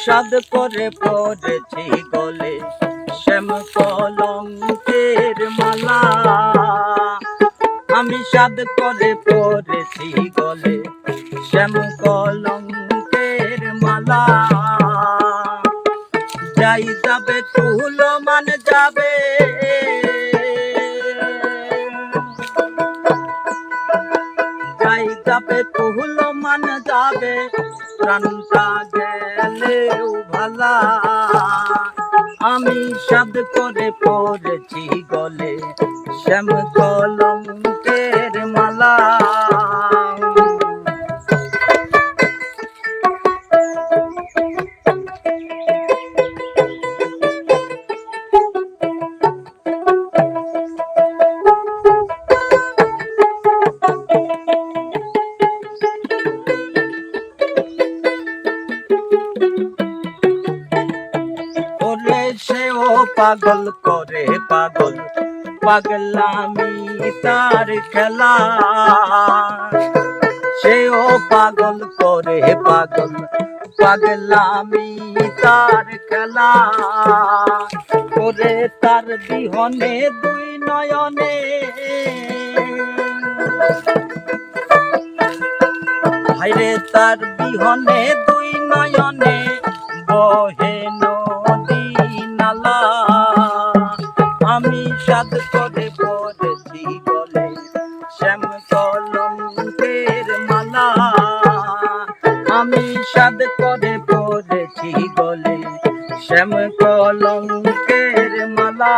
সাদ করে পড়েছি গলে শ্যাম কলঙ্কের মালা। আমি সাদ করে পড়েছি গলে শ্যাম কলঙ্কের মালা। যাই যাবে কুল মান যাবে, যাই যাবে কুল মান যাবে, প্রাণটা গেলেও ভালা। আমি সাদ করে পড়েছি গলে শ্যাম কলঙ্কের মালা। সেও পাগল করে পাগল, পাগলামি তার খেলা। সেও পাগল করে পাগল, পাগলামি তার খেলা। করে তার বিহনে দুই নয়নে, হায়রে তার বিহনে দুই নয়নে বহে নদী নালা। আমি সাদ করে পড়েছি গলে শ্যাম কলঙ্কের মালা। আমি সাদ করে পড়েছি গলে শ্যাম কলঙ্কের মালা।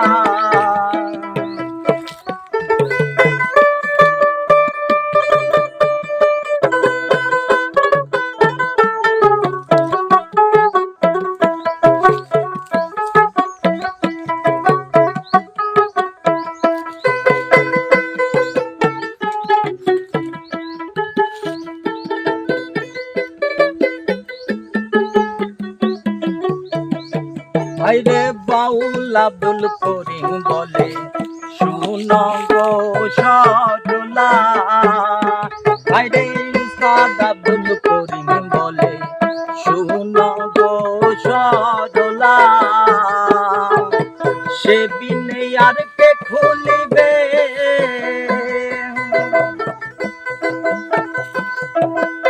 হায়রে বাউল আব্দুল করিম বলে শুন গো সরলা। হায়রে উস্তাদ আব্দুল করিম বলে শুন গো সরলা। সে বিনে আর কে খুলিবে,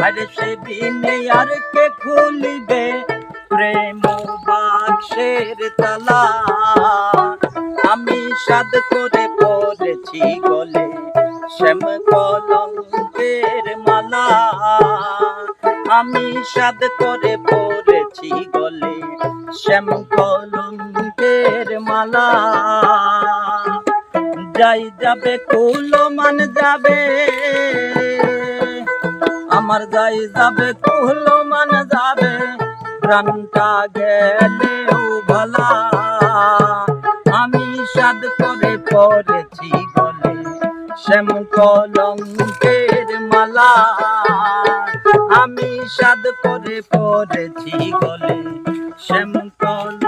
আরে সে বিনে আর কে খুলিবে প্রেম বাক্সের তালা। আমি সাদ করে পড়েছি গলে শ্যাম কলঙ্কের মালা। আমি সাদ করে পড়েছি গলে শ্যাম কলঙ্কের মালা। যাই যাবে কুল মান যাবে, আমার যাই যাবে কুল মান যাবে, প্রাণটা গেলেও ভালা। আমি সাদ করে পড়েছি গলে শ্যাম কলঙ্কের মালা। আমি সাদ করে পড়েছি গলে শ্যাম কলঙ্কের